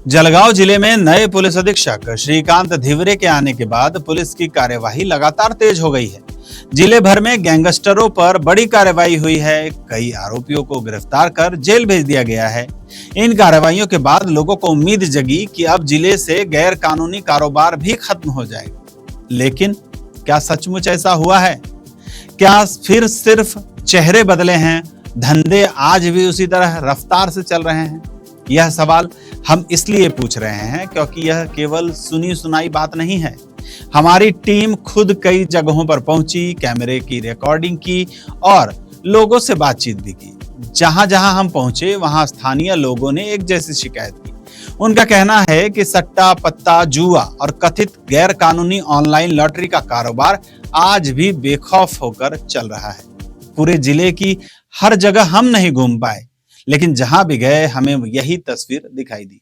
जलगांव जिले में नए पुलिस अधीक्षक श्रीकांत धिवरे के आने के बाद पुलिस की कार्यवाही लगातार तेज हो गई है। जिले भर में गैंगस्टरों पर बड़ी कार्रवाई हुई है। कई आरोपियों को गिरफ्तार कर जेल भेज दिया गया है। इन कार्रवाइयों के बाद लोगों को उम्मीद जगी कि अब जिले से गैर कानूनी कारोबार भी खत्म हो जाएगा। लेकिन क्या सचमुच ऐसा हुआ है? क्या फिर सिर्फ चेहरे बदले हैं? धंधे आज भी उसी तरह रफ्तार से चल रहे हैं? यह सवाल हम इसलिए पूछ रहे हैं क्योंकि यह केवल सुनी सुनाई बात नहीं है। हमारी टीम खुद कई जगहों पर पहुंची, कैमरे की रिकॉर्डिंग की और लोगों से बातचीत भी की। जहां जहां हम पहुंचे वहां स्थानीय लोगों ने एक जैसी शिकायत की। उनका कहना है कि सट्टा, पत्ता, जुआ और कथित गैर कानूनी ऑनलाइन लॉटरी का कारोबार आज भी बेखौफ होकर चल रहा है। पूरे जिले की हर जगह हम नहीं घूम पाए, लेकिन जहां भी गए हमें यही तस्वीर दिखाई दी।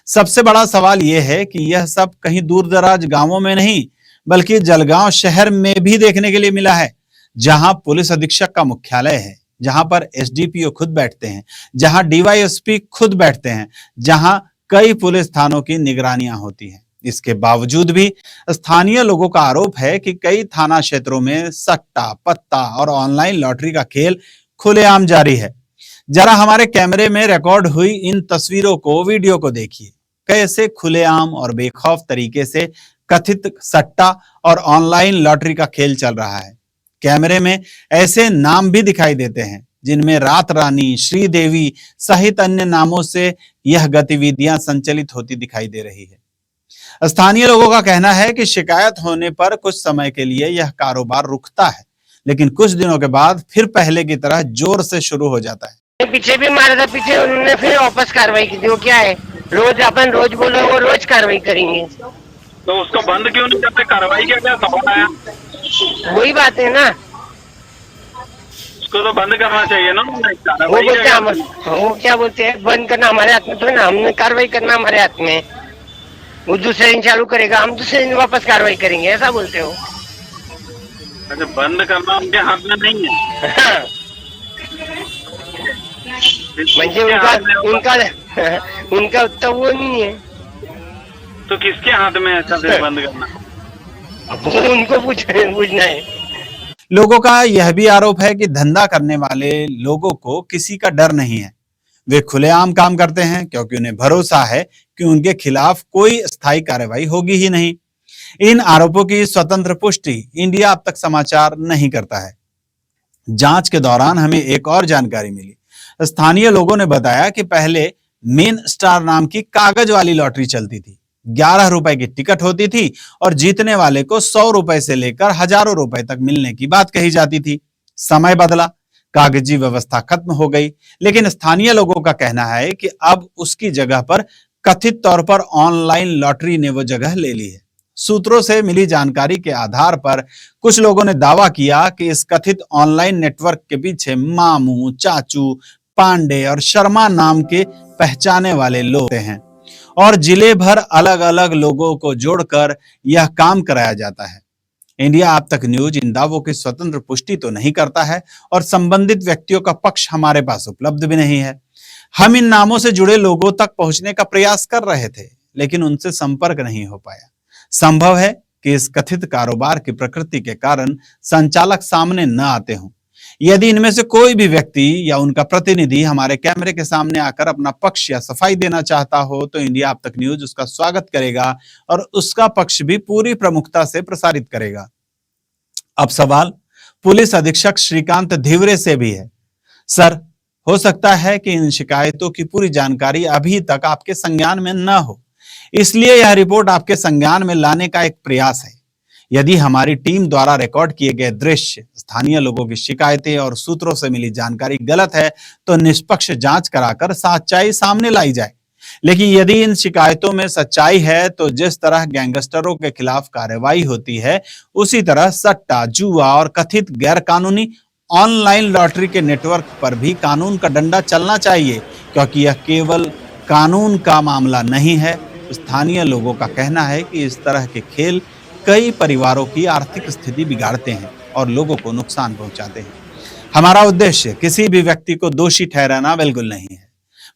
सबसे बड़ा सवाल यह है कि यह सब कहीं दूर दराज गांवों में नहीं, बल्कि जलगांव शहर में भी देखने के लिए मिला है, जहां पुलिस अधीक्षक का मुख्यालय है, जहां पर एसडीपीओ खुद बैठते हैं, जहां डीवाईएसपी खुद बैठते हैं, जहां कई पुलिस थानों की निगरानियां होती हैं। इसके बावजूद भी स्थानीय लोगों का आरोप है कि कई थाना क्षेत्रों में सट्टा, पत्ता और ऑनलाइन लॉटरी का खेल खुलेआम जारी है। जरा हमारे कैमरे में रिकॉर्ड हुई इन तस्वीरों को, वीडियो को देखिए। कैसे खुलेआम और बेखौफ तरीके से कथित सट्टा और ऑनलाइन लॉटरी का खेल चल रहा है। कैमरे में ऐसे नाम भी दिखाई देते हैं जिनमें रात रानी, श्रीदेवी सहित अन्य नामों से यह गतिविधियां संचालित होती दिखाई दे रही है। स्थानीय लोगों का कहना है कि शिकायत होने पर कुछ समय के लिए यह कारोबार रुकता है, लेकिन कुछ दिनों के बाद फिर पहले की तरह जोर से शुरू हो जाता है। पीछे भी मारा था, पीछे उन्होंने फिर वापस कार्रवाई की थी। वो क्या है, रोज बोलो वो रोज कार्रवाई करेंगे, तो उसको बंद क्यों नहीं करते? कार्रवाई क्या सवाल आया? वही बात है ना, उसको तो बंद करना चाहिए ना। वो क्या बोलते हैं, बंद करना हमारे हाथ में तो है ना, हमने कार्रवाई करना हमारे हाथ में। वो दूसरे दिन चालू करेगा, हम दूसरे दिन वापस कार्रवाई करेंगे, ऐसा बोलते हो? अच्छा, बंद करना उनके हाथ में नहीं है। म्हणजे उनका उत्तर वो नहीं है, तो किसके हाथ में ऐसा फिर बंद करना? उनको पूछना है। लोगों का यह भी आरोप है कि धंधा करने वाले लोगों को किसी का डर नहीं है। वे खुलेआम काम करते हैं क्योंकि उन्हें भरोसा है कि उनके खिलाफ कोई स्थायी कार्रवाई होगी ही नहीं। इन आरोपों की स्वतंत्र पुष्टि इंडिया अब तक समाचार नहीं करता है। जांच के दौरान हमें एक और जानकारी मिली। स्थानीय लोगों ने बताया कि पहले मेन स्टार नाम की कागज वाली लॉटरी चलती थी। 11 रुपए की टिकट होती थी और जीतने वाले को 100 रुपए से लेकर हजारों रुपए तक मिलने की बात कही जाती थी। समय बदला, कागजी व्यवस्था खत्म हो गई, लेकिन स्थानीय लोगों का कहना है कि अब उसकी जगह पर कथित तौर पर ऑनलाइन लॉटरी ने वो जगह ले ली है। सूत्रों से मिली जानकारी के आधार पर कुछ लोगों ने दावा किया कि इस कथित ऑनलाइन नेटवर्क के पीछे मामू, चाचू, पांडे और शर्मा नाम के पहचाने वाले लोग हैं और जिले भर अलग अलग लोगों को जोड़कर यह काम कराया जाता है। इंडिया अब तक न्यूज इन दावों की स्वतंत्र पुष्टि तो नहीं करता है और संबंधित व्यक्तियों का पक्ष हमारे पास उपलब्ध भी नहीं है। हम इन नामों से जुड़े लोगों तक पहुंचने का प्रयास कर रहे थे, लेकिन उनसे संपर्क नहीं हो पाया। संभव है कि इस कथित कारोबार की प्रकृति के कारण संचालक सामने न आते हों। यदि इनमें से कोई भी व्यक्ति या उनका प्रतिनिधि हमारे कैमरे के सामने आकर अपना पक्ष या सफाई देना चाहता हो तो इंडिया अब तक न्यूज उसका स्वागत करेगा और उसका पक्ष भी पूरी प्रमुखता से प्रसारित करेगा। अब सवाल पुलिस अधीक्षक श्रीकांत धिवरे से भी है। सर, हो सकता है कि इन शिकायतों की पूरी जानकारी अभी तक आपके संज्ञान में न हो, इसलिए यह रिपोर्ट आपके संज्ञान में लाने का एक प्रयास है। यदि हमारी टीम द्वारा रिकॉर्ड किए गए दृश्य, स्थानीय लोगों की शिकायतें और सूत्रों से मिली जानकारी गलत है तो निष्पक्ष जांच कराकर सच्चाई सामने लाई जाए। लेकिन यदि इन शिकायतों में सच्चाई है तो जिस तरह गैंगस्टरों के खिलाफ कार्रवाई होती है, उसी तरह सट्टा, जुआ और कथित गैर कानूनी ऑनलाइन लॉटरी के नेटवर्क पर भी कानून का डंडा चलना चाहिए, क्योंकि यह केवल कानून का मामला नहीं है। स्थानीय लोगों का कहना है कि इस तरह के खेल कई परिवारों की आर्थिक स्थिति बिगाड़ते हैं और लोगों को नुकसान पहुंचाते हैं। हमारा उद्देश्य किसी भी व्यक्ति को दोषी ठहराना बिल्कुल नहीं है,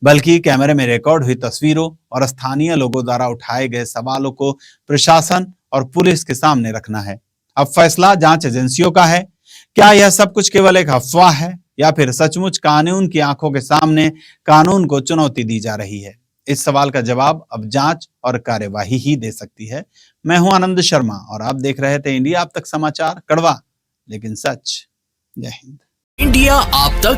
बल्कि कैमरे में रिकॉर्ड हुई तस्वीरों और स्थानीय लोगों द्वारा उठाए गए सवालों को प्रशासन और पुलिस के सामने रखना है। अब फैसला जांच एजेंसियों का है। क्या यह सब कुछ केवल एक अफवाह है या फिर सचमुच कानून की आंखों के सामने कानून को चुनौती दी जा रही है? इस सवाल का जवाब अब जांच और कार्यवाही ही दे सकती है। मैं हूं आनंद शर्मा और आप देख रहे थे इंडिया अब तक समाचार, कड़वा लेकिन सच। जय हिंद। इंडिया आप तक